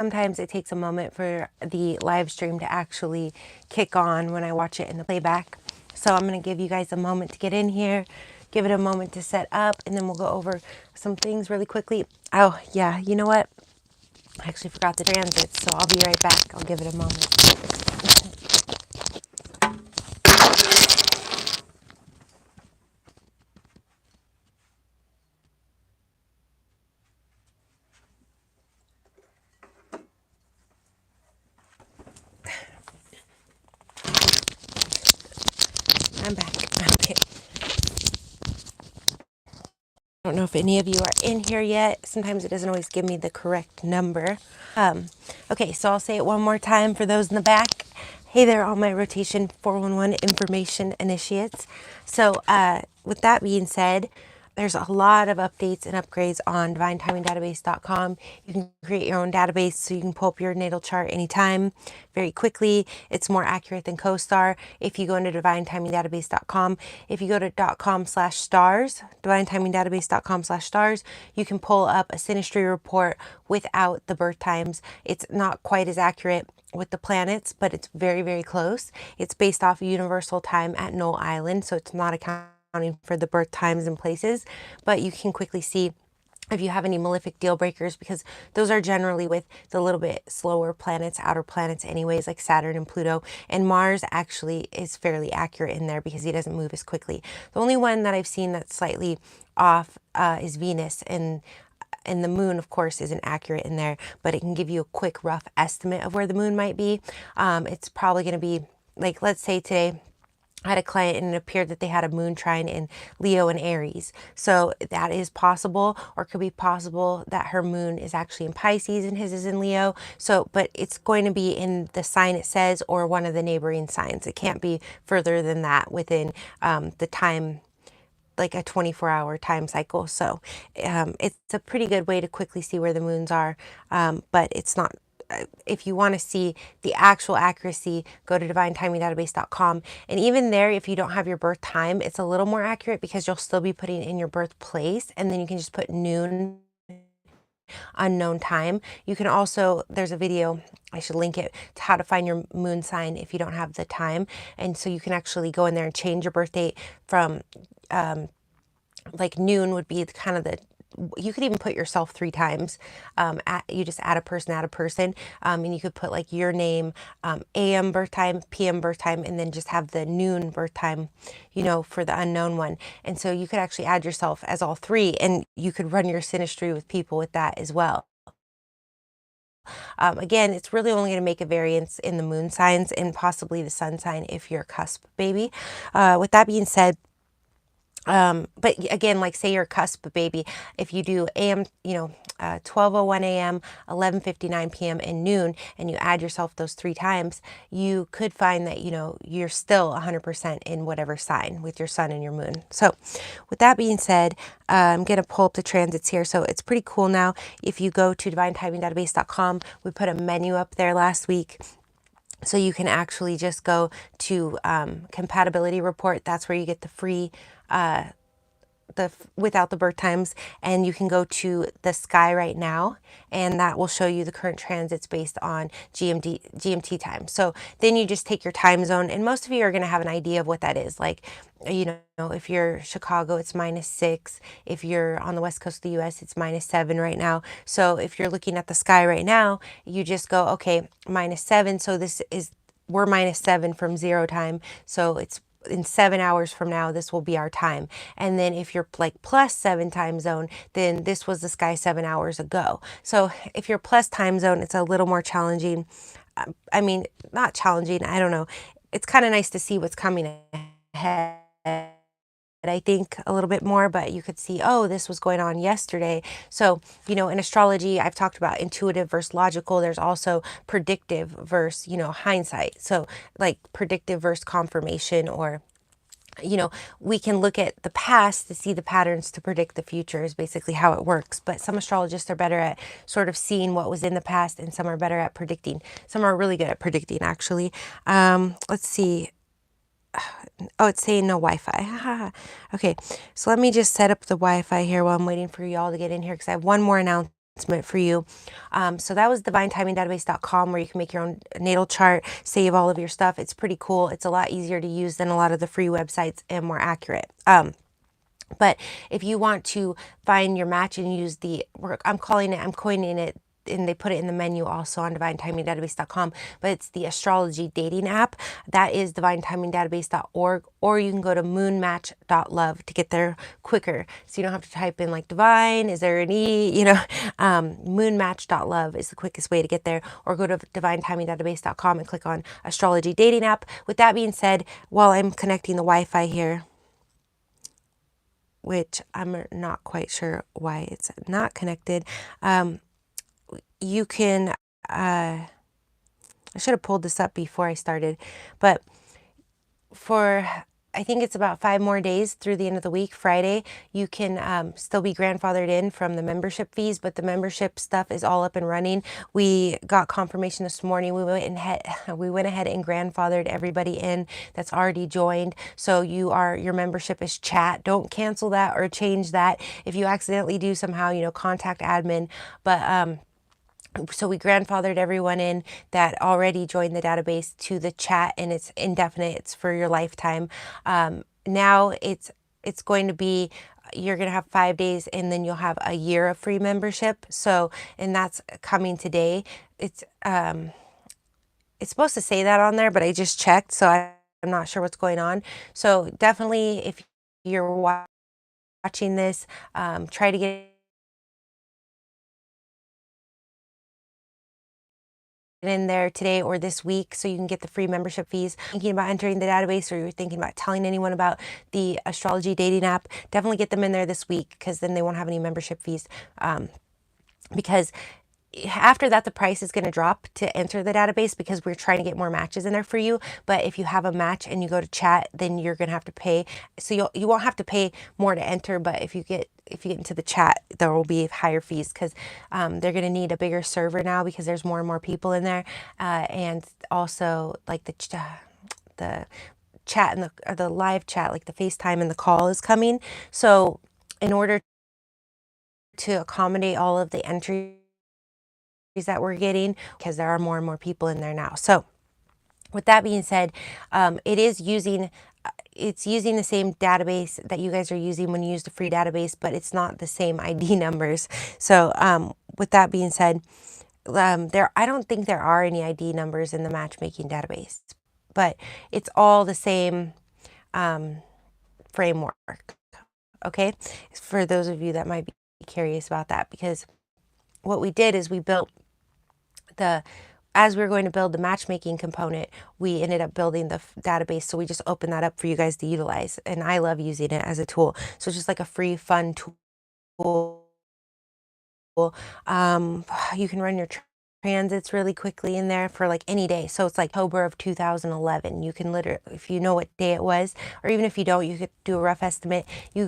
sometimes it takes a moment for the live stream to actually kick on when I watch it in the playback. So I'm going to give you guys a moment to get in here, give it a moment to set up, and then we'll go over some things really quickly. Oh, yeah, you know what? I actually forgot the transits, so I'll be right back. I'll give it a moment. I'm back. Okay. I don't know if any of you are in here yet. Sometimes it doesn't always give me the correct number. Okay, so I'll say it one more time for those in the back. Hey there, all my rotation 411 information initiates. So with that being said, there's a lot of updates and upgrades on divinetimingdatabase.com. You can create your own database so you can pull up your natal chart anytime, very quickly. It's more accurate than CoStar. If you go into divinetimingdatabase.com, if you go to .com/stars, divinetimingdatabase.com/stars, you can pull up a synastry report without the birth times. It's not quite as accurate with the planets, but it's very, very close. It's based off universal time at Null Island, so it's not accounting for the birth times and places, but you can quickly see if you have any malefic deal breakers, because those are generally with the little bit slower planets, outer planets anyways, like Saturn and Pluto. And Mars actually is fairly accurate in there because he doesn't move as quickly. The only one that I've seen that's slightly off is Venus, and the moon, of course, isn't accurate in there, but it can give you a quick rough estimate of where the moon might be. It's probably going to be, like, let's say today I had a client and it appeared that they had a moon trine in Leo and Aries. So that is possible, or could be possible that her moon is actually in Pisces and his is in Leo. So, but it's going to be in the sign it says, or one of the neighboring signs. It can't be further than that within the time, like a 24-hour time cycle. So it's a pretty good way to quickly see where the moons are, but it's not. If you want to see the actual accuracy, go to divinetimingdatabase.com. And even there, if you don't have your birth time, it's a little more accurate because you'll still be putting in your birthplace, and then you can just put noon unknown time. You can also, there's a video, I should link it, to how to find your moon sign if you don't have the time. And so you can actually go in there and change your birth date from like noon would be kind of the, you could even put yourself 3 times. You just add a person, and you could put like your name, AM birth time, PM birth time, and then just have the noon birth time, you know, for the unknown one. And so you could actually add yourself as all 3, and you could run your synastry with people with that as well. Again, it's really only going to make a variance in the moon signs and possibly the sun sign if you're a cusp baby. With that being said, but again, like say you're a cusp baby, if you do AM, 12:01 a.m., 11:59 p.m. and noon, and you add yourself those 3 times, you could find that, you're still 100% in whatever sign with your sun and your moon. So with that being said, I'm going to pull up the transits here. So it's pretty cool now. If you go to divinetimingdatabase.com, we put a menu up there last week. So you can actually just go to Compatibility report. That's where you get the free, without the birth times, and you can go to the sky right now, and that will show you the current transits based on GMT time. So then you just take your time zone, and most of you are going to have an idea of what that is. Like, if you're Chicago, it's -6. If you're on the west coast of the US, it's -7 right now. So if you're looking at the sky right now, you just go, okay, -7. So we're -7 from 0 time. So it's in 7 hours from now, this will be our time. And then if you're like +7 time zone, then this was the sky 7 hours ago. So if you're plus time zone, it's a little more challenging. I mean, not challenging, I don't know. It's kind of nice to see what's coming ahead, I think, a little bit more, but you could see, oh, this was going on yesterday. So, in astrology, I've talked about intuitive versus logical. There's also predictive versus, hindsight. So like predictive versus confirmation, or, we can look at the past to see the patterns to predict the future is basically how it works. But some astrologists are better at sort of seeing what was in the past, and some are better at predicting. Some are really good at predicting, actually. Let's see. Oh, it's saying no Wi-Fi. Okay, so let me just set up the Wi-Fi here while I'm waiting for y'all to get in here, because I have one more announcement meant for you. So that was divinetimingdatabase.com, where you can make your own natal chart, save all of your stuff. It's pretty cool. It's a lot easier to use than a lot of the free websites and more accurate. But if you want to find your match and use I'm coining it, and they put it in the menu also on divinetimingdatabase.com, but it's the Astrology Dating App. That is divinetimingdatabase.org, or you can go to moonmatch.love to get there quicker. So you don't have to type in like divine, is there an E, moonmatch.love is the quickest way to get there, or go to divinetimingdatabase.com and click on Astrology Dating App. With that being said, while I'm connecting the Wi-Fi here, which I'm not quite sure why it's not connected, you can, I should have pulled this up before I started, but I think it's about 5 more days through the end of the week, Friday, you can still be grandfathered in from the membership fees, but the membership stuff is all up and running. We got confirmation this morning. We went ahead and grandfathered everybody in that's already joined. So your membership is chat. Don't cancel that or change that. If you accidentally do somehow, contact admin. But so we grandfathered everyone in that already joined the database to the chat, and it's indefinite. It's for your lifetime. Now it's going to be, you're going to have 5 days, and then you'll have a year of free membership. So, and that's coming today. It's supposed to say that on there, but I just checked, so I'm not sure what's going on. So definitely, if you're watching this, try to get in there today or this week so you can get the free membership fees. Thinking about entering the database, or you're thinking about telling anyone about the Astrology Dating App, definitely get them in there this week, because then they won't have any membership fees. Because after that, the price is going to drop to enter the database, because we're trying to get more matches in there for you. But if you have a match and you go to chat, then you're going to have to pay. So you won't have to pay more to enter, but if you get into the chat, there will be higher fees, because they're going to need a bigger server now, because there's more and more people in there, and also like the chat and the live chat, like the FaceTime and the call is coming. So in order to accommodate all of the entries that we're getting, because there are more and more people in there now. So with that being said, it's using the same database that you guys are using when you use the free database, but it's not the same ID numbers. So with that being said, I don't think there are any ID numbers in the matchmaking database, but it's all the same framework. Okay, for those of you that might be curious about that, because what we did is we built as we were going to build the matchmaking component, we ended up building the database. So we just opened that up for you guys to utilize. And I love using it as a tool. So it's just like a free, fun tool. You can run your transits really quickly in there for like any day. So it's like October of 2011. You can literally, if you know what day it was, or even if you don't, you could do a rough estimate. You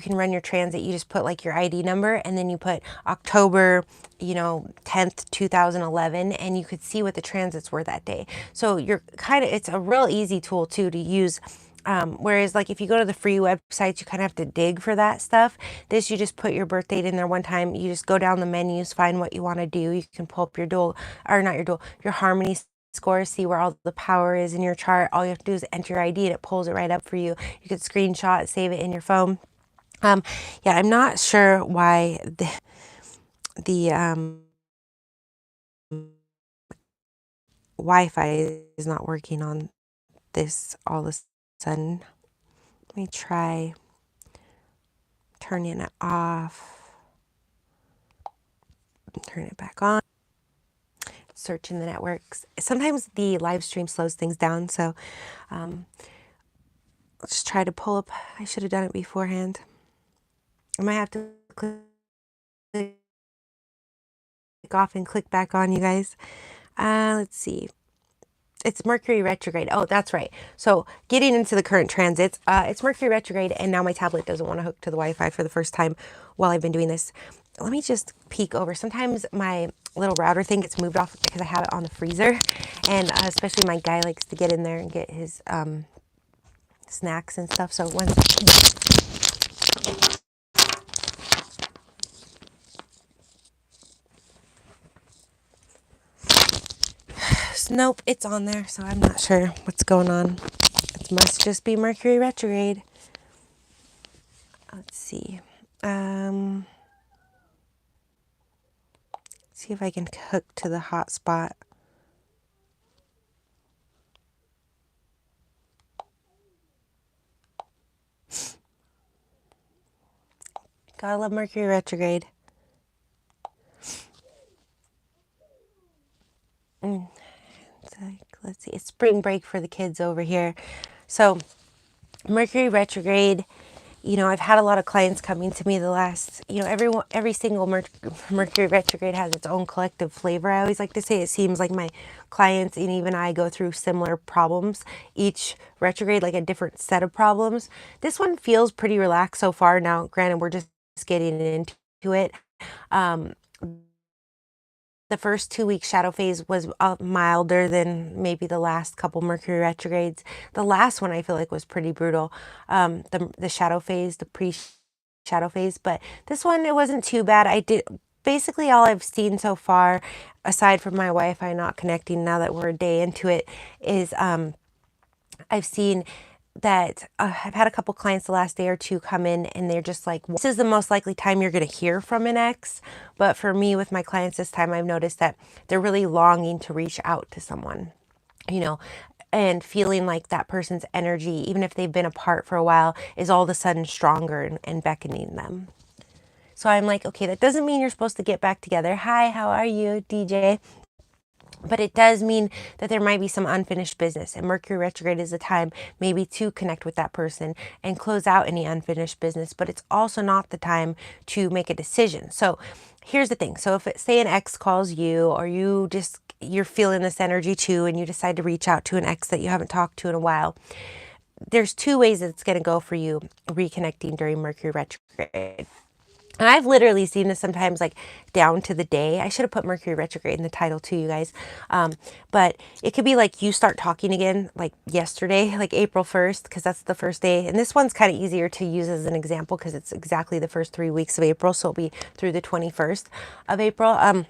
can run your transit. You just put like your ID number, and then you put October, 10th, 2011, and you could see what the transits were that day. So it's a real easy tool too to use. Whereas like if you go to the free websites, you kind of have to dig for that stuff. This, you just put your birth date in there one time. You just go down the menus, find what you want to do. You can pull up your your harmony score, see where all the power is in your chart. All you have to do is enter your ID, and it pulls it right up for you. You could screenshot, save it in your phone. Yeah, I'm not sure why the Wi-Fi is not working on this all of a sudden. Let me try turning it off, turn it back on, searching the networks. Sometimes the live stream slows things down, so let's try to pull up. I should have done it beforehand. I might have to click off and click back on, you guys. Let's see. It's Mercury retrograde. Oh, that's right. So getting into the current transits, it's Mercury retrograde, and now my tablet doesn't want to hook to the Wi-Fi for the first time while I've been doing this. Let me just peek over. Sometimes my little router thing gets moved off because I have it on the freezer, and especially my guy likes to get in there and get his snacks and stuff. So one second. Nope, it's on there, so I'm not sure what's going on. It must just be Mercury retrograde. Let's see. See if I can hook to the hotspot. Gotta love Mercury retrograde. Let's see. It's spring break for the kids over here. So Mercury retrograde, I've had a lot of clients coming to me the last, every single Mercury retrograde has its own collective flavor. I always like to say it seems like my clients and even I go through similar problems. Each retrograde, like a different set of problems. This one feels pretty relaxed so far. Now, granted, we're just getting into it. The first 2 weeks shadow phase was milder than maybe the last couple Mercury retrogrades. The last one I feel like was pretty brutal. The shadow phase, the pre-shadow phase, but this one, it wasn't too bad. Basically all I've seen so far, aside from my Wi-Fi not connecting now that we're a day into it, is I've seen that I've had a couple clients the last day or two come in and they're just like, this is the most likely time you're going to hear from an ex. But for me, with my clients this time, I've noticed that they're really longing to reach out to someone, and feeling like that person's energy, even if they've been apart for a while, is all of a sudden stronger and beckoning them. So I'm like, okay, that doesn't mean you're supposed to get back together. Hi, how are you, DJ? But it does mean that there might be some unfinished business, and Mercury retrograde is a time maybe to connect with that person and close out any unfinished business, but it's also not the time to make a decision. So here's the thing. So if say an ex calls you, or you're feeling this energy too, and you decide to reach out to an ex that you haven't talked to in a while, there's two ways that it's going to go for you reconnecting during Mercury retrograde. And I've literally seen this sometimes like down to the day. I should have put Mercury retrograde in the title too, you guys. But it could be like you start talking again like yesterday, like April 1st, because that's the first day. And this one's kind of easier to use as an example because it's exactly the first 3 weeks of April. So it'll be through the 21st of April.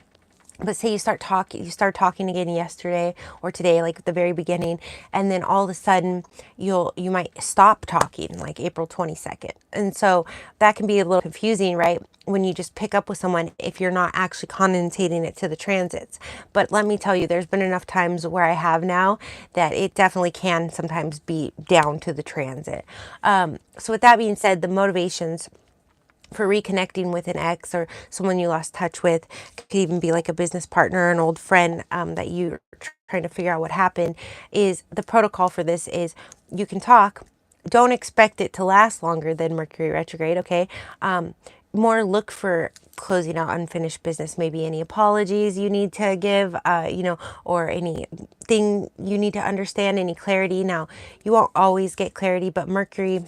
But say you start talking again yesterday or today, like at the very beginning, and then all of a sudden you might stop talking like April 22nd. And so that can be a little confusing, right? When you just pick up with someone, if you're not actually condensating it to the transits. But let me tell you, there's been enough times where I have now that it definitely can sometimes be down to the transit. So with that being said, the motivations for reconnecting with an ex or someone you lost touch with, could even be like a business partner, an old friend that you're trying to figure out what happened, is the protocol for this is you can talk. Don't expect it to last longer than Mercury retrograde, okay? More look for closing out unfinished business, maybe any apologies you need to give, or anything you need to understand, any clarity. Now, you won't always get clarity, but Mercury,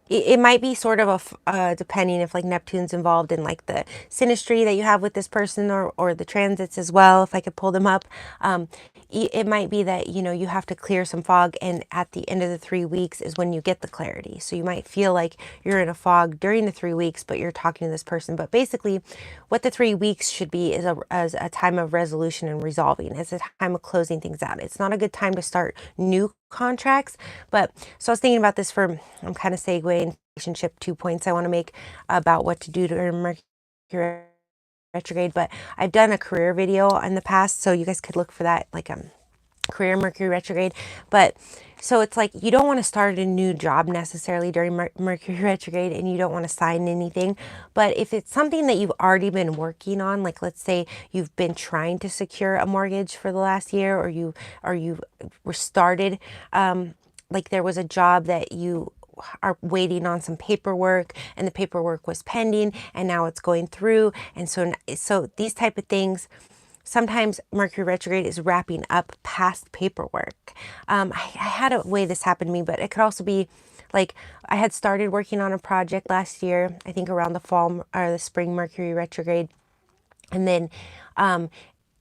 it might be sort of depending if like Neptune's involved in like the synastry that you have with this person, or the transits as well, if I could pull them up. It might be that, you have to clear some fog, and at the end of the 3 weeks is when you get the clarity. So you might feel like you're in a fog during the 3 weeks, but you're talking to this person. But basically what the 3 weeks should be is as a time of resolution and resolving. It's a time of closing things out. It's not a good time to start new contracts. But so I was thinking about this I'm kind of segueing relationship 2 points I want to make about what to do during Mercury retrograde. But I've done a career video in the past, so you guys could look for that, like career Mercury retrograde. But so it's like you don't want to start a new job necessarily during Mercury retrograde, and you don't want to sign anything. But if it's something that you've already been working on, like let's say you've been trying to secure a mortgage for the last year, or you were started, like there was a job that you are waiting on some paperwork, and the paperwork was pending, and now it's going through. And so these type of things, sometimes Mercury retrograde is wrapping up past paperwork. I had a way this happened to me, but it could also be like I had started working on a project last year, I think around the fall or the spring Mercury retrograde. And then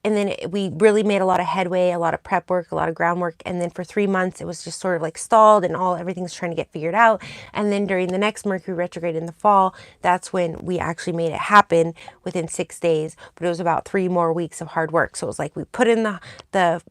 And then we really made a lot of headway, a lot of prep work, a lot of groundwork. And then for 3 months, it was just sort of like stalled and everything's trying to get figured out. And then during the next Mercury retrograde in the fall, that's when we actually made it happen within 6 days. But it was about 3 more weeks of hard work. So it was like we put in the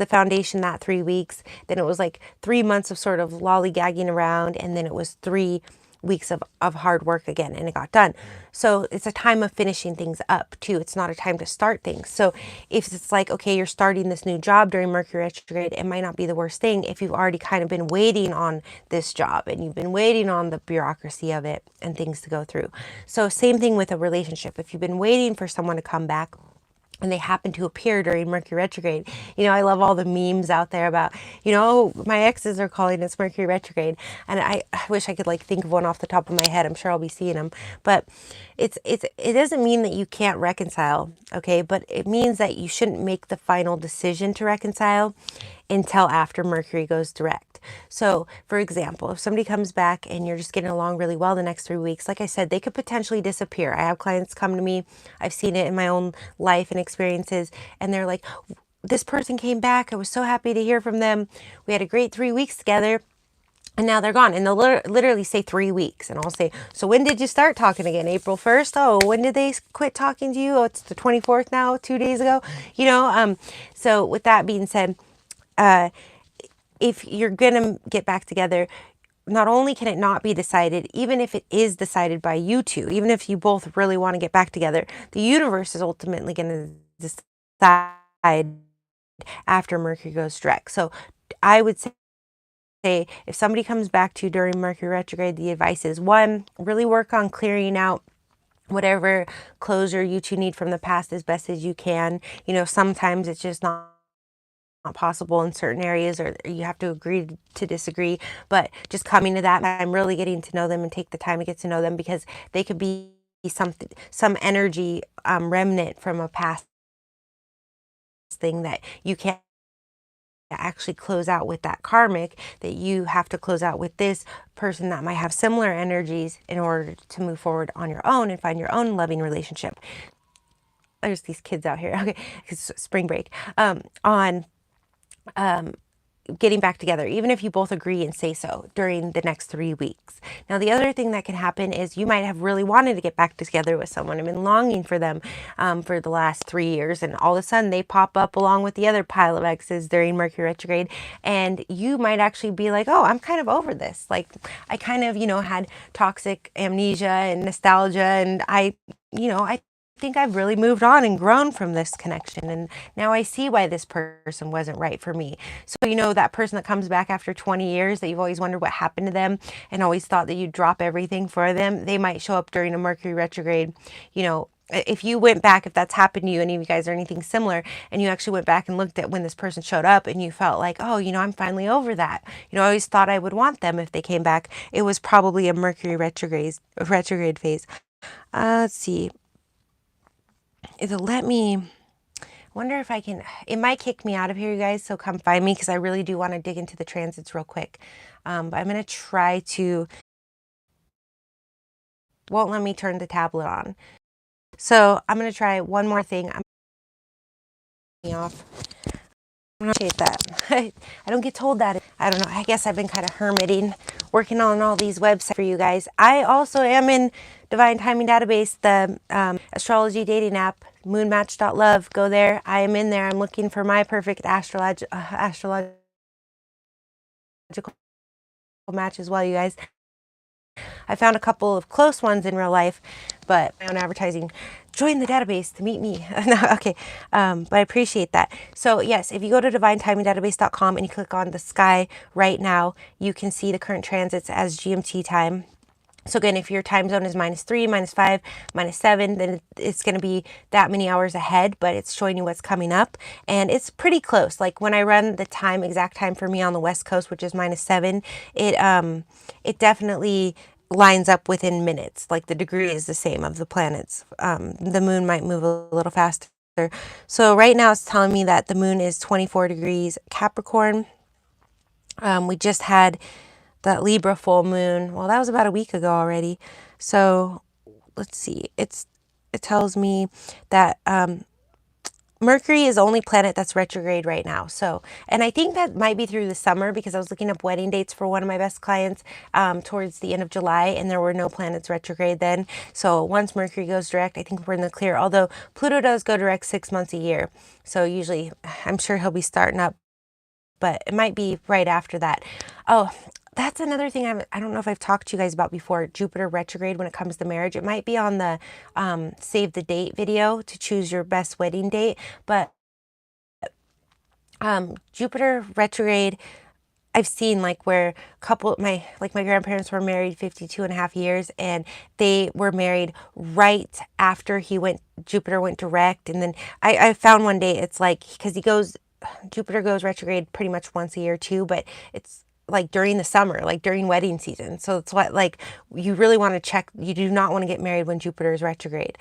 foundation that 3 weeks. Then it was like 3 months of sort of lollygagging around. And then it was 3 weeks of hard work again, and it got done. So it's a time of finishing things up too. It's not a time to start things. So if it's like, okay, you're starting this new job during Mercury retrograde, it might not be the worst thing if you've already kind of been waiting on this job and you've been waiting on the bureaucracy of it and things to go through. So same thing with a relationship. If you've been waiting for someone to come back and they happen to appear during Mercury retrograde. I love all the memes out there about, my exes are calling it's Mercury retrograde. And I wish I could like think of one off the top of my head. I'm sure I'll be seeing them. But it doesn't mean that you can't reconcile, okay? But it means that you shouldn't make the final decision to reconcile until after Mercury goes direct. So, for example, if somebody comes back and you're just getting along really well the next 3 weeks, like I said, they could potentially disappear. I have clients come to me, I've seen it in my own life and experiences, and they're like, this person came back, I was so happy to hear from them, we had a great 3 weeks together, and now they're gone. And they'll literally say 3 weeks. And I'll say, so when did you start talking again? April 1st? Oh, when did they quit talking to you? Oh, it's the 24th now, 2 days ago. So with that being said, if you're going to get back together, not only can it not be decided, even if it is decided by you two, even if you both really want to get back together, the universe is ultimately going to decide after Mercury goes direct. So I would say if somebody comes back to you during Mercury retrograde, the advice is, one, really work on clearing out whatever closure you two need from the past as best as you can. Sometimes it's just not possible in certain areas, or you have to agree to disagree, but just coming to that, I'm really getting to know them and take the time to get to know them, because they could be some energy remnant from a past thing that you can't actually close out with that karmic, that you have to close out with this person that might have similar energies in order to move forward on your own and find your own loving relationship. There's these kids out here. Okay, it's spring break. On getting back together, even if you both agree and say so during the next 3 weeks. Now, the other thing that can happen is you might have really wanted to get back together with someone and been longing for them for the last 3 years, and all of a sudden they pop up along with the other pile of exes during Mercury retrograde, and you might actually be like, oh, I'm kind of over this. Like, I kind of, had toxic amnesia and nostalgia, and I think I've really moved on and grown from this connection, and now I see why this person wasn't right for me. So that person that comes back after 20 years that you've always wondered what happened to them and always thought that you'd drop everything for them, they might show up during a Mercury retrograde. If you went back, if that's happened to you, any of you guys or anything similar, and you actually went back and looked at when this person showed up and you felt like, oh, I'm finally over that. I always thought I would want them if they came back. It was probably a Mercury retrograde phase. Let's see. It'll let me, wonder if I can, it might kick me out of here, you guys, so come find me, because I really do want to dig into the transits real quick. But I'm going to try to, won't let me turn the tablet on. So I'm going to try one more thing. I'm off. I appreciate that. I don't get told that. I don't know. I guess I've been kind of hermiting, working on all these websites for you guys. I also am in Divine Timing Database, the Astrology Dating App, moonmatch.love. Go there. I am in there. I'm looking for my perfect astrological match as well, you guys. I found a couple of close ones in real life, but my own advertising. Join the database to meet me. No, okay, but I appreciate that. So yes, if you go to divinetimingdatabase.com and you click on the sky right now, you can see the current transits as GMT time. So again, if your time zone is -3, -5, -7, then it's going to be that many hours ahead, but it's showing you what's coming up, and it's pretty close. Like when I run the exact time for me on the West Coast, which is -7, it definitely lines up within minutes. Like the degree is the same of the planets. The moon might move a little faster. So right now it's telling me that the moon is 24 degrees Capricorn. We just had that Libra full moon. Well, that was about a week ago already. So let's see. It tells me that Mercury is the only planet that's retrograde right now. So, and I think that might be through the summer because I was looking up wedding dates for one of my best clients towards the end of July, and there were no planets retrograde then. So once Mercury goes direct, I think we're in the clear. Although Pluto does go direct 6 months a year. So usually I'm sure he'll be starting up, but it might be right after that. Oh, that's another thing I don't know if I've talked to you guys about before, Jupiter retrograde when it comes to marriage. It might be on the save the date video to choose your best wedding date, but Jupiter retrograde, I've seen like where my grandparents were married 52.5 years, and they were married right after Jupiter went direct. And then I found one day it's like, because Jupiter goes retrograde pretty much once a year too, but it's like during the summer, like during wedding season. So it's what, like, you really want to check. You do not want to get married when Jupiter is retrograde,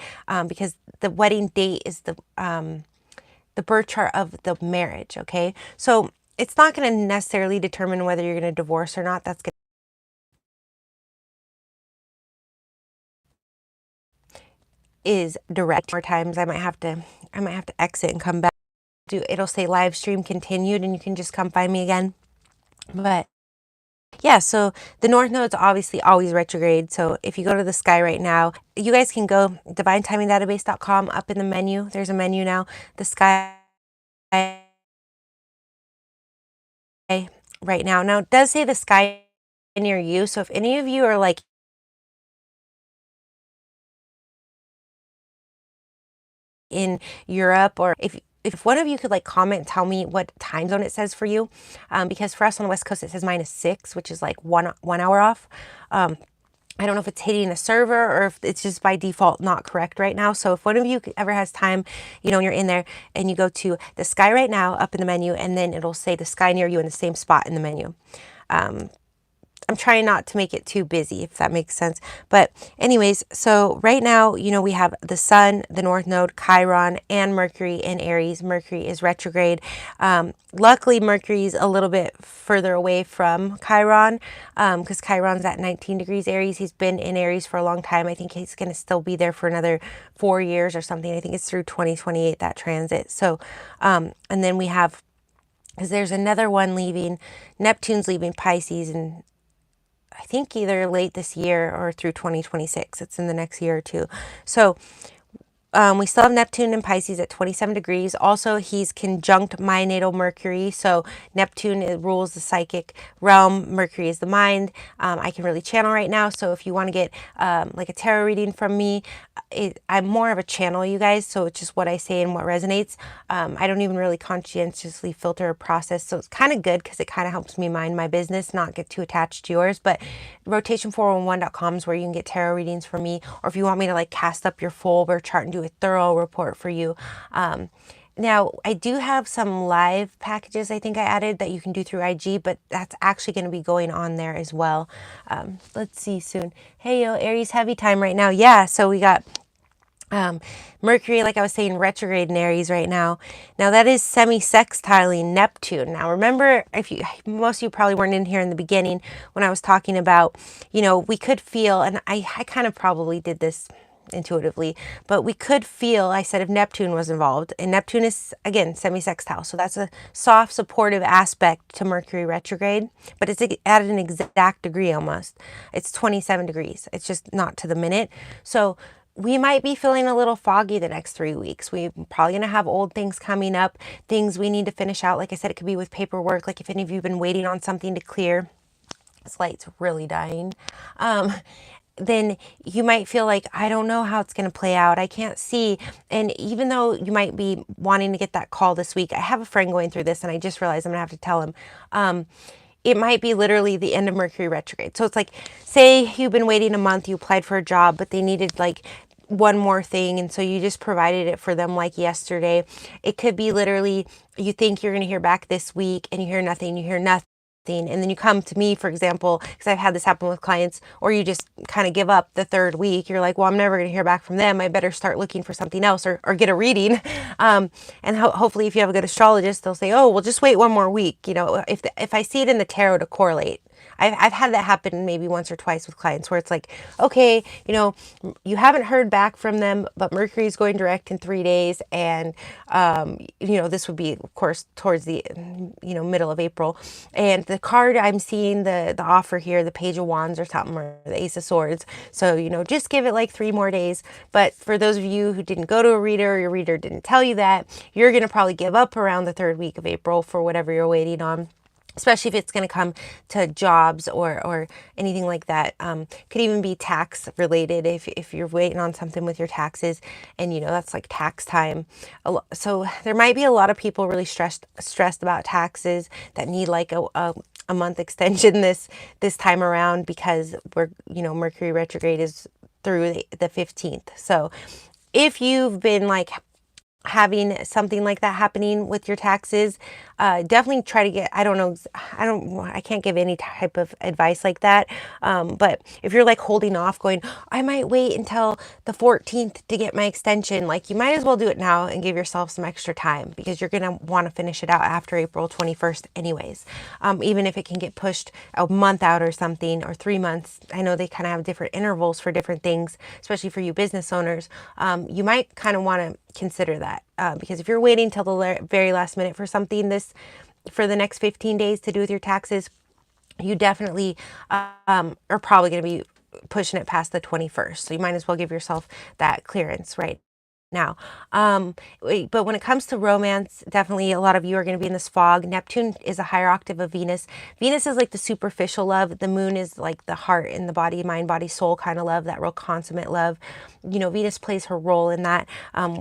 because the wedding date is the birth chart of the marriage. Okay. So it's not going to necessarily determine whether you're going to divorce or not. That's going is direct. More times I might have to exit and come back. It'll say live stream continued, and you can just come find me again. But yeah, so the North Node's obviously always retrograde. So if you go to the sky right now, you guys can go divinetimingdatabase.com. Up in the menu, there's a menu now. The sky right now. Now it does say the sky near you. So if any of you are like in Europe, or if one of you could like comment, tell me what time zone it says for you, because for us on the West Coast it says -6, which is like one hour off. I don't know if it's hitting a server or if it's just by default not correct right now. So if one of you ever has time, and you're in there and you go to the sky right now up in the menu, and then it'll say the sky near you in the same spot in the menu. I'm trying not to make it too busy, if that makes sense. But anyways, so right now, we have the Sun, the North Node, Chiron, and Mercury in Aries. Mercury is retrograde. Luckily, Mercury's a little bit further away from Chiron, because Chiron's at 19 degrees Aries. He's been in Aries for a long time. I think he's going to still be there for another 4 years or something. I think it's through 2028, that transit. So, and then we have, because there's another one leaving, Neptune's leaving Pisces, and I think either late this year or through 2026. It's in the next year or two. So we still have Neptune in Pisces at 27 degrees. Also, he's conjunct my natal Mercury. So Neptune rules the psychic realm. Mercury is the mind. I can really channel right now. So if you want to get like a tarot reading from me, I'm more of a channel, you guys. So it's just what I say and what resonates. I don't even really conscientiously filter or process. So it's kind of good because it kind of helps me mind my business, not get too attached to yours. But rotation411.com is where you can get tarot readings from me. Or if you want me to like cast up your full birth chart and do a thorough report for you. Now, I do have some live packages I think I added that you can do through IG, but that's actually going to be going on there as well. Let's see soon. Hey, yo, Aries heavy time right now. Yeah, so we got Mercury, like I was saying, retrograde in Aries right now. Now that is semi-sextiling Neptune. Now remember, most of you probably weren't in here in the beginning when I was talking about, we could feel, and I kind of probably did this intuitively, but we could feel, I said, if Neptune was involved, and Neptune is again semi-sextile, so that's a soft supportive aspect to Mercury retrograde, but it's at an exact degree almost. It's 27 degrees. It's just not to the minute. So we might be feeling a little foggy the next 3 weeks. We're probably going to have old things coming up, things we need to finish out. Like I said, it could be with paperwork. Like if any of you have been waiting on something to clear, this light's really dying. Then you might feel like, I don't know how it's going to play out. I can't see. And even though you might be wanting to get that call this week, I have a friend going through this, and I just realized I'm going to have to tell him. It might be literally the end of Mercury retrograde. So it's like, say you've been waiting a month, you applied for a job, but they needed like one more thing, and so you just provided it for them like yesterday. It could be literally, you think you're going to hear back this week, and you hear nothing, and then you come to me, for example, because I've had this happen with clients, or you just kind of give up the third week. You're like, well, I'm never going to hear back from them. I better start looking for something else, or get a reading. And hopefully if you have a good astrologist, they'll say, oh, well, just wait one more week. If I see it in the tarot to correlate, I've had that happen maybe once or twice with clients where it's like, okay, you haven't heard back from them, but Mercury is going direct in 3 days. And, this would be, of course, towards the, middle of April. And the card I'm seeing, the offer here, the Page of Wands or something, or the Ace of Swords. So, just give it like 3 more days. But for those of you who didn't go to a reader, or your reader didn't tell you that, you're going to probably give up around the 3rd week of April for whatever you're waiting on, especially if it's going to come to jobs or anything like that. Could even be tax related if you're waiting on something with your taxes, and that's like tax time. So there might be a lot of people really stressed about taxes that need like a month extension this time around, because Mercury retrograde is through the 15th. So if you've been like having something like that happening with your taxes, definitely try to get, I can't give any type of advice like that. But if you're like holding off going, I might wait until the 14th to get my extension, like you might as well do it now and give yourself some extra time, because you're going to want to finish it out after April 21st anyways. Even if it can get pushed a month out or something, or 3 months. I know they kind of have different intervals for different things, especially for you business owners. You might kind of want to consider that, because if you're waiting till the very last minute for something for the next 15 days to do with your taxes, you definitely are probably going to be pushing it past the 21st. So you might as well give yourself that clearance right now. But when it comes to romance, definitely a lot of you are going to be in this fog. Neptune is a higher octave of Venus. Venus is like the superficial love. The moon is like the heart and the body, mind, body, soul kind of love, that real consummate love. Venus plays her role in that,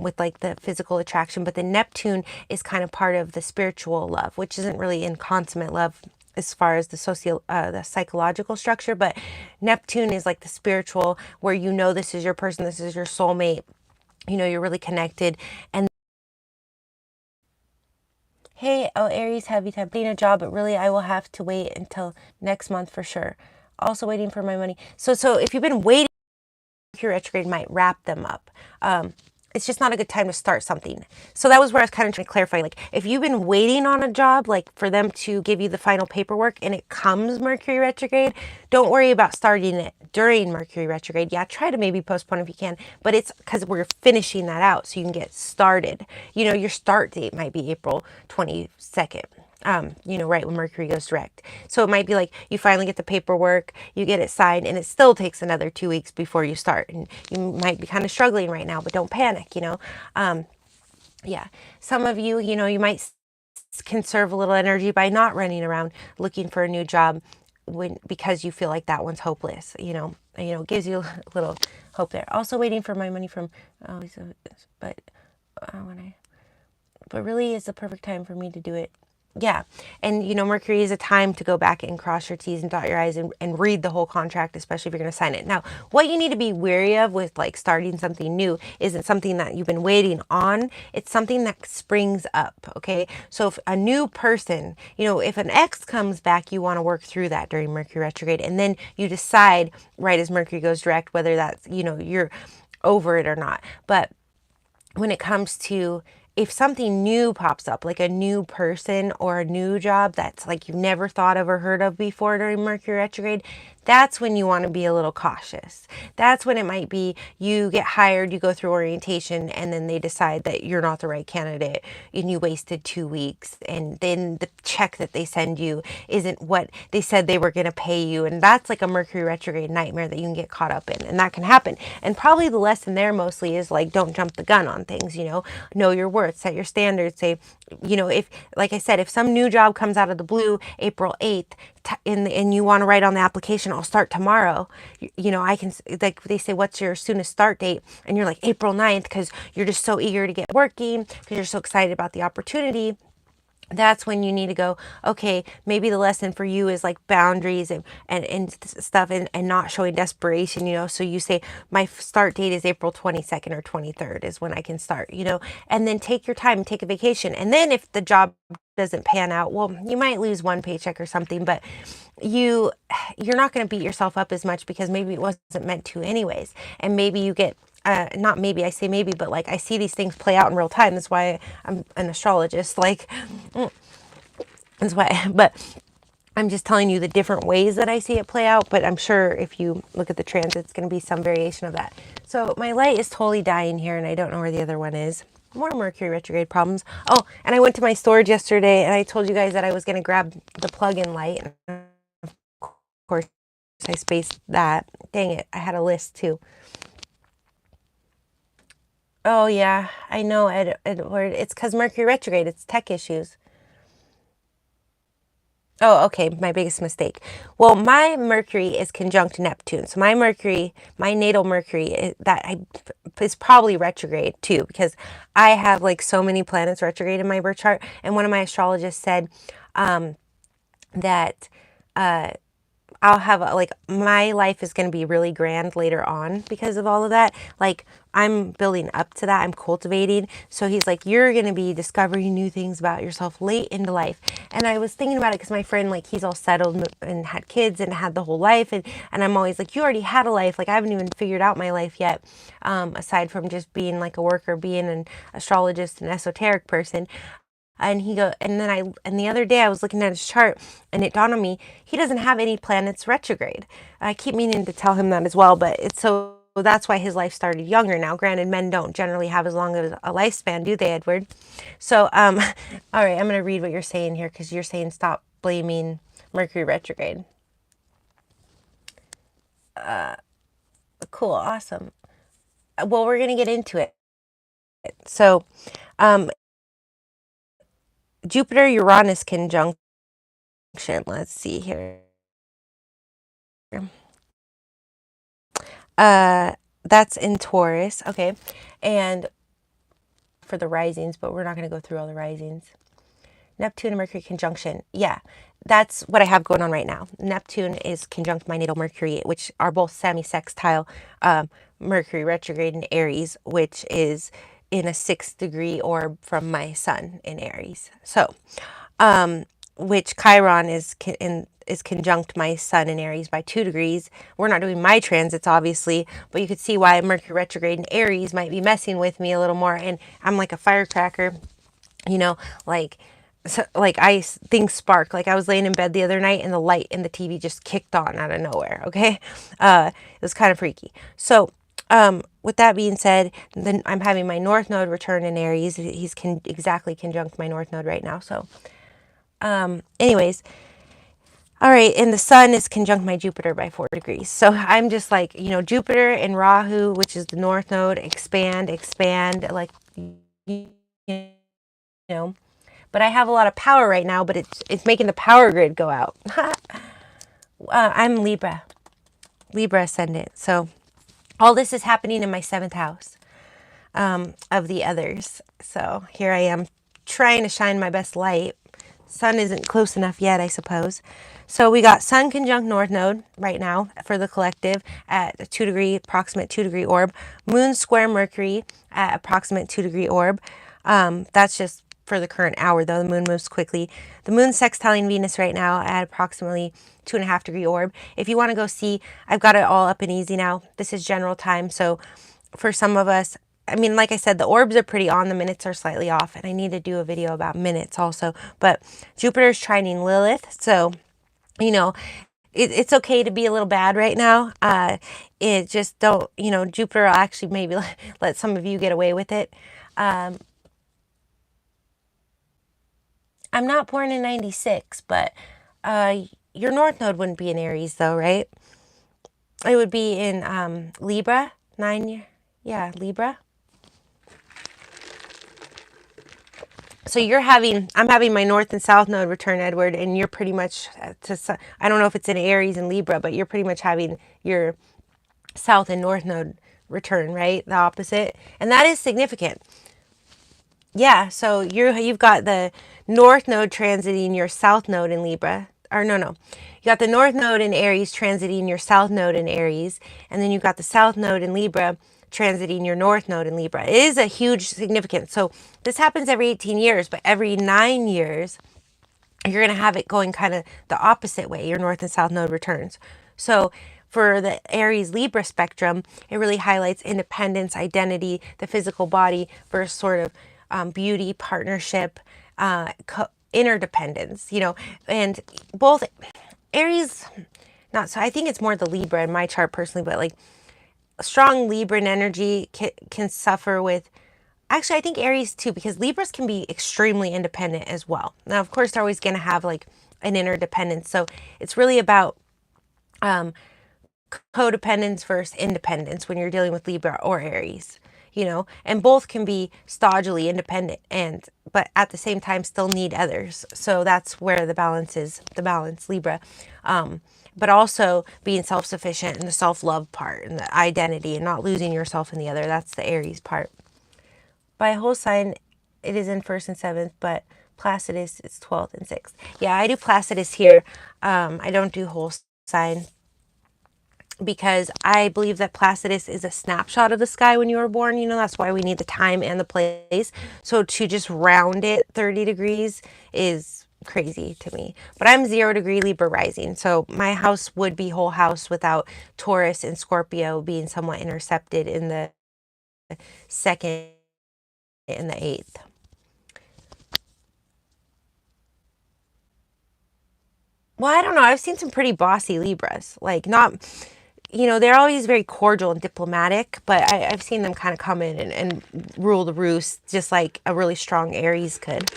with like the physical attraction. But the Neptune is kind of part of the spiritual love, which isn't really in consummate love as far as the the psychological structure. But Neptune is like the spiritual, where this is your person, this is your soulmate. You're really connected. And hey, Aries, heavy tempting a job, but really I will have to wait until next month for sure. Also waiting for my money. So if you've been waiting, Mercury retrograde might wrap them up. It's just not a good time to start something. So that was where I was kind of trying to clarify, like if you've been waiting on a job, like for them to give you the final paperwork and it comes Mercury retrograde, don't worry about starting it during Mercury retrograde. Yeah, try to maybe postpone if you can, but it's because we're finishing that out so you can get started. Your start date might be April 22nd. Right when Mercury goes direct. So it might be like you finally get the paperwork, you get it signed, and it still takes another 2 weeks before you start. And you might be kind of struggling right now, but don't panic, Yeah. Some of you, you might conserve a little energy by not running around looking for a new job because you feel like that one's hopeless, gives you a little hope there. Also waiting for my money from, but really it's the perfect time for me to do it. Yeah. And, Mercury is a time to go back and cross your T's and dot your I's and read the whole contract, especially if you're going to sign it. Now, what you need to be wary of with like starting something new isn't something that you've been waiting on. It's something that springs up. Okay. So if a new person, if an ex comes back, you want to work through that during Mercury retrograde. And then you decide right as Mercury goes direct, whether that's, you're over it or not. But when it comes to, if something new pops up, like a new person or a new job that's like you've never thought of or heard of before during Mercury retrograde, that's when you want to be a little cautious. That's when it might be you get hired, you go through orientation, and then they decide that you're not the right candidate and you wasted 2 weeks. And then the check that they send you isn't what they said they were going to pay you. And that's like a Mercury retrograde nightmare that you can get caught up in. And that can happen. And probably the lesson there mostly is like, don't jump the gun on things, know your worth, set your standards. Say, if, like I said, if some new job comes out of the blue, April 8th, and you want to write on the application, I'll start tomorrow. I can, like they say, what's your soonest start date? And you're like April 9th, because you're just so eager to get working, because you're so excited about the opportunity. That's when you need to go, okay, maybe the lesson for you is like boundaries and stuff, and not showing desperation, so you say my start date is April 22nd or 23rd is when I can start, and then take your time, take a vacation. And then if the job doesn't pan out, well, you might lose one paycheck or something, but you're not going to beat yourself up as much, because maybe it wasn't meant to anyways. And maybe you get, not maybe, I say maybe, but like I see these things play out in real time. That's why I'm an astrologist. Like, that's why, but I'm just telling you the different ways that I see it play out, but I'm sure if you look at the transit, it's going to be some variation of that. So my light is totally dying here, and I don't know where the other one is. More Mercury retrograde problems. Oh, and I went to my storage yesterday, and I told you guys that I was going to grab the plug-in light. And of course, I spaced that. Dang it, I had a list too. Oh, yeah, I know, Edward. It's because Mercury retrograde. It's tech issues. Oh, okay, my biggest mistake. Well, my Mercury is conjunct Neptune. So my Mercury, my natal Mercury, is probably retrograde too, because I have like so many planets retrograde in my birth chart. And one of my astrologists said that I'll have like my life is going to be really grand later on because of all of that. Like I'm building up to that. I'm cultivating. So he's like, you're going to be discovering new things about yourself late into life. And I was thinking about it because my friend, like he's all settled and had kids and had the whole life. And I'm always like, you already had a life. Like I haven't even figured out my life yet. Aside from just being like a worker, being an astrologist, an esoteric person. And and the other day I was looking at his chart and it dawned on me, he doesn't have any planets retrograde. I keep meaning to tell him that as well, but that's why his life started younger. Now, granted, men don't generally have as long as a lifespan, do they, Edward? So, all right, I'm going to read what you're saying here because you're saying stop blaming Mercury retrograde. Cool, awesome. Well, we're going to get into it. So, Jupiter-Uranus conjunction. Let's see here. That's in Taurus. Okay. And for the risings, but we're not going to go through all the risings. Neptune and Mercury conjunction. Yeah, that's what I have going on right now. Neptune is conjunct my natal Mercury, which are both semi-sextile. Mercury retrograde in Aries, which is in a 6th-degree orb from my sun in Aries. So, which Chiron is conjunct my sun in Aries by 2 degrees. We're not doing my transits, obviously, but you could see why Mercury retrograde in Aries might be messing with me a little more. And I'm like a firecracker, you know, like, so, like things spark. Like I was laying in bed the other night and the light in the TV just kicked on out of nowhere. Okay. It was kind of freaky. So, with that being said, then I'm having my North Node return in Aries. He's exactly conjunct my North Node right now. So, anyways, all right, and the sun is conjunct my Jupiter by 4 degrees. So I'm just like, Jupiter and Rahu, which is the North Node, expand, like, But I have a lot of power right now, but it's making the power grid go out. I'm Libra ascendant. So all this is happening in my 7th house of the others. So here I am trying to shine my best light. Sun isn't close enough yet, I suppose. So we got Sun conjunct North Node right now for the collective at a 2 degree, approximate 2 degree orb. Moon square Mercury at approximate 2 degree orb. That's just for the current hour, though. The moon moves quickly. The moon's sextiling Venus right now at approximately 2.5 degree orb. If you want to go see, I've got it all up and easy now. This is general time. So for some of us, I mean, like I said, the orbs are pretty on, the minutes are slightly off, and I need to do a video about minutes also. But Jupiter's trining Lilith, so, it's okay to be a little bad right now. It just don't, Jupiter will actually maybe let some of you get away with it. I'm not born in 96, but your North Node wouldn't be in Aries, though, right? It would be in Libra, Libra. So I'm having my North and South Node return, Edward, and you're pretty much, I don't know if it's in Aries and Libra, but you're pretty much having your South and North Node return, right? The opposite. And that is significant. Yeah, so you've got the North Node transiting your South Node in Libra. Or no. You got the North Node in Aries transiting your South Node in Aries. And then you've got the South Node in Libra transiting your North Node in Libra. It is a huge significance. So this happens every 18 years, but every 9 years, you're going to have it going kind of the opposite way. Your North and South Node returns. So for the Aries Libra spectrum, it really highlights independence, identity, the physical body versus sort of beauty, partnership, interdependence, and both Aries, not so, I think it's more the Libra in my chart personally, but like strong Libran energy can suffer with, actually, I think Aries too, because Libras can be extremely independent as well. Now, of course, they're always going to have like an interdependence. So it's really about codependence versus independence when you're dealing with Libra or Aries, and both can be stodgily independent but at the same time still need others. So that's where the balance is, Libra. But also being self-sufficient and the self-love part and the identity and not losing yourself in the other. That's the Aries part. By whole sign, it is in 1st and 7th, but Placidus is 12th and 6th. Yeah, I do Placidus here. I don't do whole sign because I believe that Placidus is a snapshot of the sky when you were born. That's why we need the time and the place. So to just round it 30 degrees is crazy to me. But I'm 0-degree Libra rising. So my house would be whole house without Taurus and Scorpio being somewhat intercepted in the 2nd and the 8th. Well, I don't know. I've seen some pretty bossy Libras. Like, not, they're always very cordial and diplomatic, but I've seen them kind of come in and rule the roost, just like a really strong Aries could.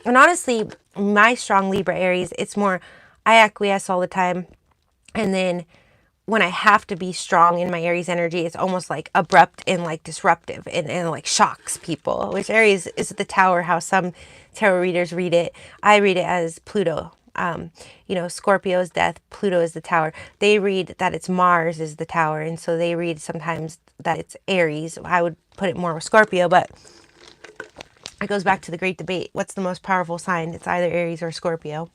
And honestly, my strong Libra Aries, it's more, I acquiesce all the time. And then when I have to be strong in my Aries energy, it's almost like abrupt and like disruptive and like shocks people, which Aries is the tower, how some tarot readers read it. I read it as Pluto. Scorpio is death, Pluto is the tower. They read that it's Mars is the tower, and so they read sometimes that it's Aries. I would put it more with Scorpio, but it goes back to the great debate. What's the most powerful sign? It's either Aries or Scorpio.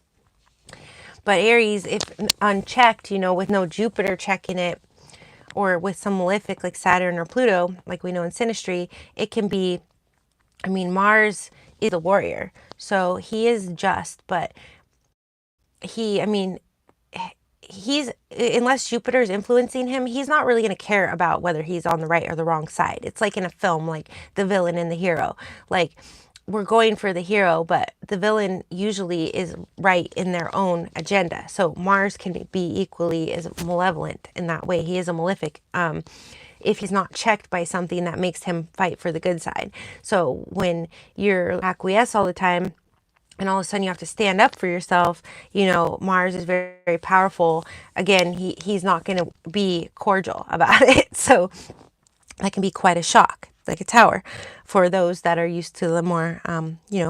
But Aries, if unchecked, with no Jupiter checking it, or with some malefic like Saturn or Pluto, like we know in synastry, it can be, Mars is a warrior. So he is just, but he's, unless Jupiter is influencing him, he's not really going to care about whether he's on the right or the wrong side. It's like in a film, like the villain and the hero. Like, we're going for the hero, but the villain usually is right in their own agenda. So Mars can be equally as malevolent in that way. He is a malefic if he's not checked by something that makes him fight for the good side. So when you're acquiesce all the time, and all of a sudden you have to stand up for yourself, Mars is very, very powerful. Again, he's not going to be cordial about it. So that can be quite a shock, like a tower, for those that are used to the more,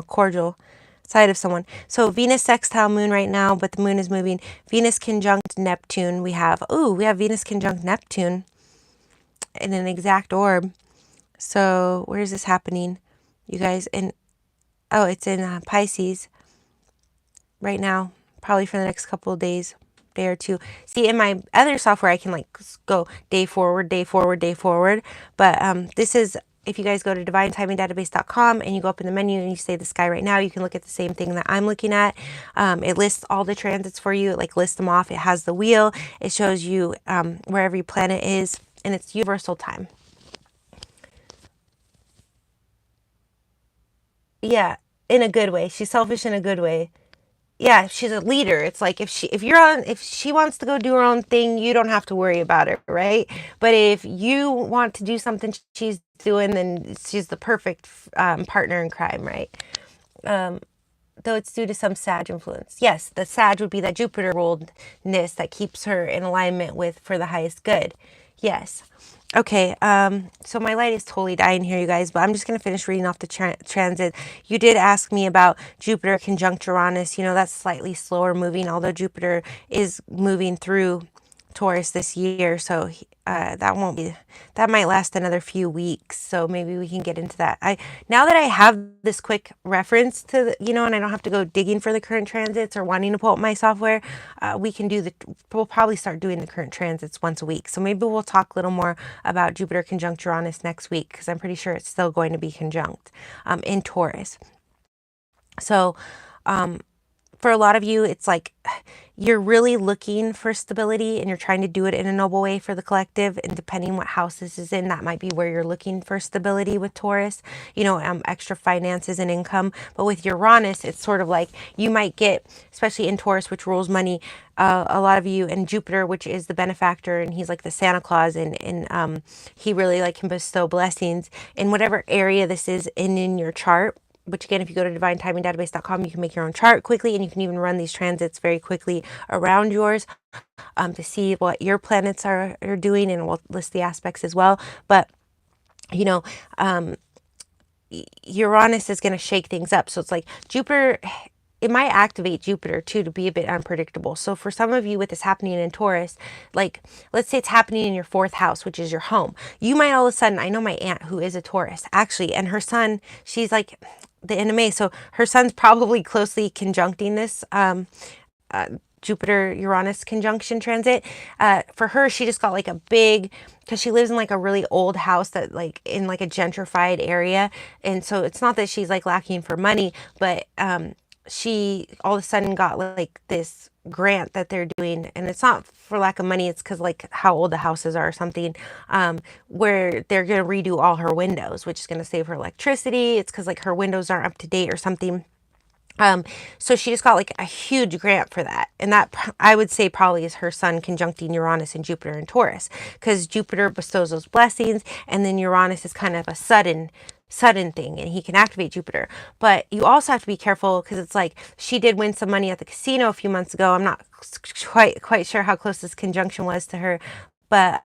cordial side of someone. So Venus sextile moon right now, but the moon is moving. Venus conjunct Neptune. We have Venus conjunct Neptune in an exact orb. So where is this happening, you guys? It's in Pisces right now, probably for the next couple of days, day or two. See, in my other software, I can like go day forward, day forward, day forward. But this is, if you guys go to divinetimingdatabase.com and you go up in the menu and you say the sky right now, you can look at the same thing that I'm looking at. It lists all the transits for you. It like lists them off. It has the wheel. It shows you where every planet is, and it's universal time. Yeah, in a good way. She's selfish in a good way. Yeah, she's a leader. It's like if she wants to go do her own thing, you don't have to worry about it, right? But if you want to do something she's doing, then she's the perfect partner in crime, right? Though it's due to some Sag influence. Yes, the Sag would be that Jupiter ruledness that keeps her in alignment with for the highest good. Yes. Okay, so my light is totally dying here, you guys, but I'm just going to finish reading off the transit. You did ask me about Jupiter conjunct Uranus. That's slightly slower moving, although Jupiter is moving through Taurus this year, so that might last another few weeks, so maybe we can get into that. Now that I have this quick reference to and I don't have to go digging for the current transits or wanting to pull up my software, we'll probably start doing the current transits once a week. So maybe we'll talk a little more about Jupiter conjunct Uranus next week, because I'm pretty sure it's still going to be conjunct in Taurus. So For a lot of you, it's like you're really looking for stability and you're trying to do it in a noble way for the collective. And depending what house this is in, that might be where you're looking for stability with Taurus, you know, extra finances and income. But with Uranus, it's sort of like you might get, especially in Taurus, which rules money, a lot of you, and Jupiter, which is the benefactor, and he's like the Santa Claus, and he really like can bestow blessings in whatever area this is in your chart. Which again, if you go to divinetimingdatabase.com, you can make your own chart quickly, and you can even run these transits very quickly around yours to see what your planets are doing, and we'll list the aspects as well. But, you know, Uranus is going to shake things up. So it's like Jupiter, it might activate Jupiter too to be a bit unpredictable. So for some of you with this happening in Taurus, like let's say it's happening in your 4th house, which is your home. You might all of a sudden, I know my aunt who is a Taurus actually, and her son, she's like the NMA. So her son's probably closely conjuncting this Jupiter Uranus conjunction transit. For her, she just got like a big, because she lives in like a really old house that like in like a gentrified area. And so it's not that she's like lacking for money, but she all of a sudden got like this grant that they're doing, and it's not for lack of money, it's because like how old the houses are or something, where they're going to redo all her windows, which is going to save her electricity. It's because like her windows aren't up to date or something. So she just got like a huge grant for that. And that I would say probably is her sun conjuncting Uranus and Jupiter and Taurus, because Jupiter bestows those blessings, and then Uranus is kind of a sudden thing, and he can activate Jupiter. But you also have to be careful, because it's like she did win some money at the casino a few months ago. I'm not quite sure how close this conjunction was to her, but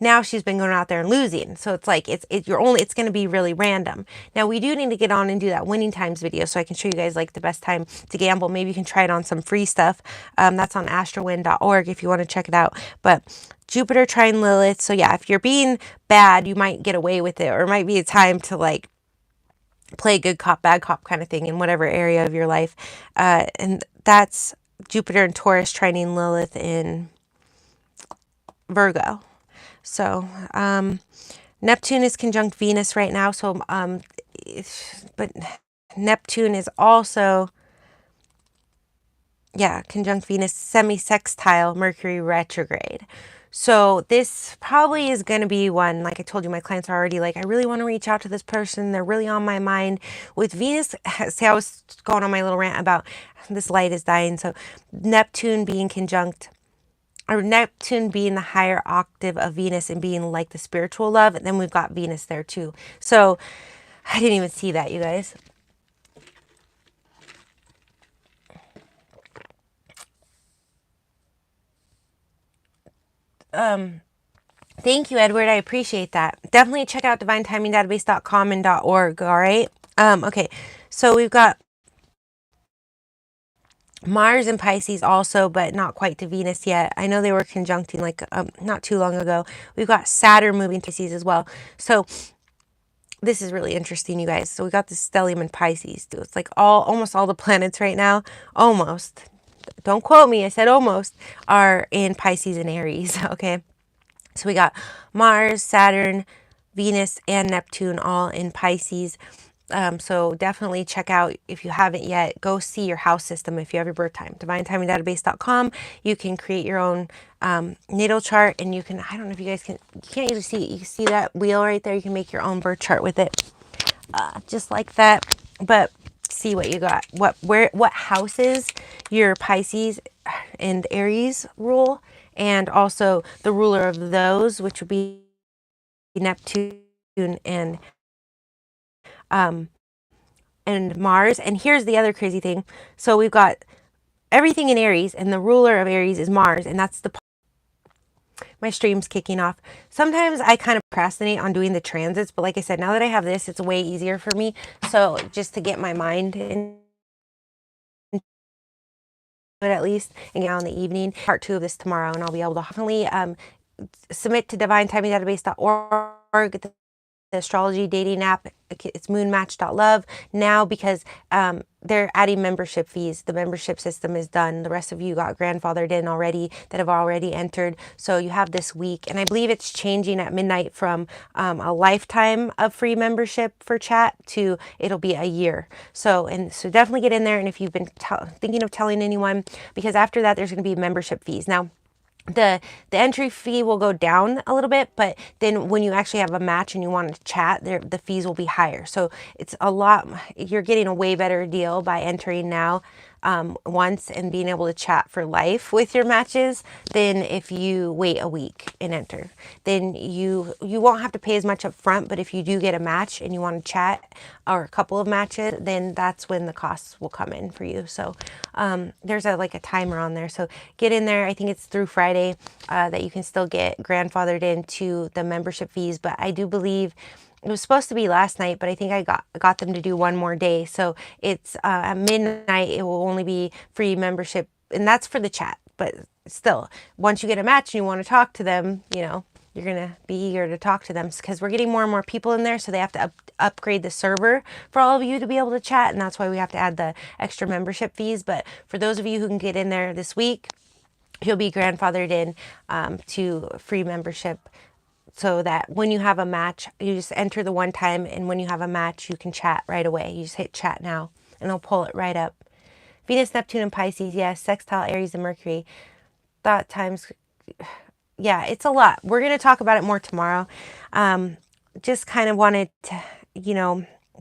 now she's been going out there and losing. So it's like it's going to be really random. Now we do need to get on and do that winning times video, so I can show you guys like the best time to gamble. Maybe you can try it on some free stuff. That's on astrowin.org if you want to check it out. But Jupiter trine Lilith. So yeah, if you're being bad, you might get away with it, or it might be a time to like play good cop, bad cop kind of thing in whatever area of your life. And that's Jupiter and Taurus trining Lilith in Virgo. So Neptune is conjunct Venus right now. So but Neptune is also, yeah, conjunct Venus, semi-sextile Mercury retrograde. So this probably is going to be one, like I told you, my clients are already like, I really want to reach out to this person. They're really on my mind. With Venus, see, I was going on my little rant about this light is dying. So Neptune being conjunct, or Neptune being the higher octave of Venus and being like the spiritual love. And then we've got Venus there too. So I didn't even see that, you guys. Thank you, Edward. I appreciate that. Definitely check out divinetimingdatabase.com and .org. All right. Okay. So we've got Mars and Pisces also, but not quite to Venus yet. I know they were conjuncting like not too long ago. We've got Saturn moving to Pisces as well. So this is really interesting, you guys. So we got this stellium in Pisces too. It's like almost all the planets right now, almost, don't quote me, I said almost, are in Pisces and Aries. Okay. So we got Mars, Saturn, Venus, and Neptune all in Pisces. So definitely check out, if you haven't yet, go see your house system if you have your birth time. divinetimingdatabase.com. You can create your own natal chart, and you can, I don't know if you guys can, you can't usually see it. You can see that wheel right there. You can make your own birth chart with it, just like that. But see what you got, what houses your Pisces and Aries rule, and also the ruler of those, which would be Neptune and Mars. And here's the other crazy thing. So we've got everything in Aries, and the ruler of Aries is Mars, and that's my stream's kicking off. Sometimes I kind of procrastinate on doing the transits, but like I said, now that I have this, it's way easier for me. So just to get my mind in it at least, and get on the evening. Part 2 of this tomorrow, and I'll be able to definitely submit to divinetimingdatabase.org. Astrology Dating App. It's moonmatch.love now because they're adding membership fees. The membership system is done. The rest of you got grandfathered in already that have already entered. So you have this week. And I believe it's changing at midnight from a lifetime of free membership for chat to it'll be a year. So definitely get in there. And if you've been thinking of telling anyone, because after that, there's going to be membership fees. Now, the entry fee will go down a little bit, but then when you actually have a match and you want to chat, the fees will be higher. So it's a lot, you're getting a way better deal by entering now once and being able to chat for life with your matches than if you wait a week and enter. Then you won't have to pay as much up front, but if you do get a match and you want to chat or a couple of matches, then that's when the costs will come in for you. So there's like a timer on there. So get in there. I think it's through Friday that you can still get grandfathered into the membership fees, but I do believe it was supposed to be last night, but I think I got them to do one more day. So it's at midnight, it will only be free membership, and that's for the chat. But still, once you get a match and you want to talk to them, you're going to be eager to talk to them because we're getting more and more people in there. So they have to upgrade the server for all of you to be able to chat. And that's why we have to add the extra membership fees. But for those of you who can get in there this week, you'll be grandfathered in to free membership, so that when you have a match, you just enter the one time, and when you have a match, you can chat right away. You just hit chat now, and it'll pull it right up. Venus, Neptune, and Pisces, yes. Sextile, Aries, and Mercury. Thought times, yeah, it's a lot. We're going to talk about it more tomorrow. Just kind of wanted to,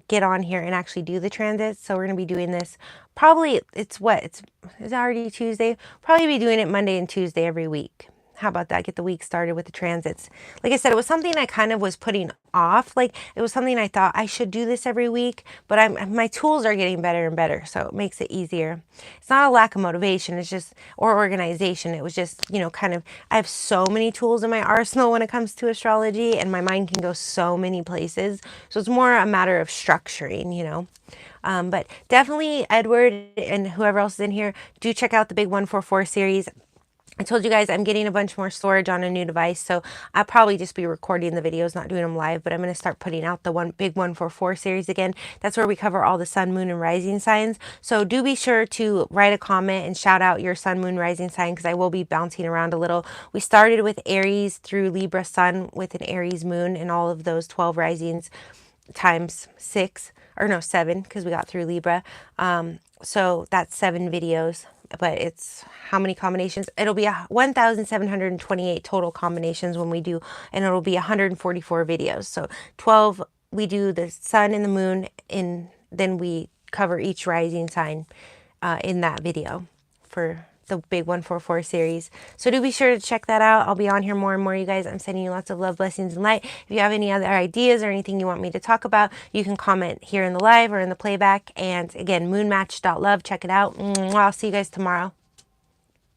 get on here and actually do the transits. So we're going to be doing this probably, it's already Tuesday. Probably be doing it Monday and Tuesday every week. How about that? Get the week started with the transits. Like I said, it was something I kind of was putting off. Like it was something I thought I should do this every week, but my tools are getting better and better. So it makes it easier. It's not a lack of motivation. It's just, or organization. It was just, kind of, I have so many tools in my arsenal when it comes to astrology, and my mind can go so many places. So it's more a matter of structuring, but definitely Edward and whoever else is in here, do check out the Big 144 series. I told you guys I'm getting a bunch more storage on a new device, so I'll probably just be recording the videos, not doing them live, but I'm going to start putting out the Big 144 series again. That's where we cover all the sun, moon, and rising signs. So do be sure to write a comment and shout out your sun, moon, rising sign, because I will be bouncing around a little. We started with Aries through Libra sun with an Aries moon and all of those 12 risings times 7, because we got through Libra. So that's 7 videos. But it's how many combinations? It'll be 1,728 total combinations when we do, and it'll be 144 videos. So 12, we do the sun and the moon, and then we cover each rising sign in that video for the Big 144 series. So do be sure to check that out. I'll be on here more and more, you guys. I'm sending you lots of love, blessings, and light. If you have any other ideas or anything you want me to talk about, you can comment here in the live or in the playback. And again, moonmatch.love. Check it out. I'll see you guys tomorrow.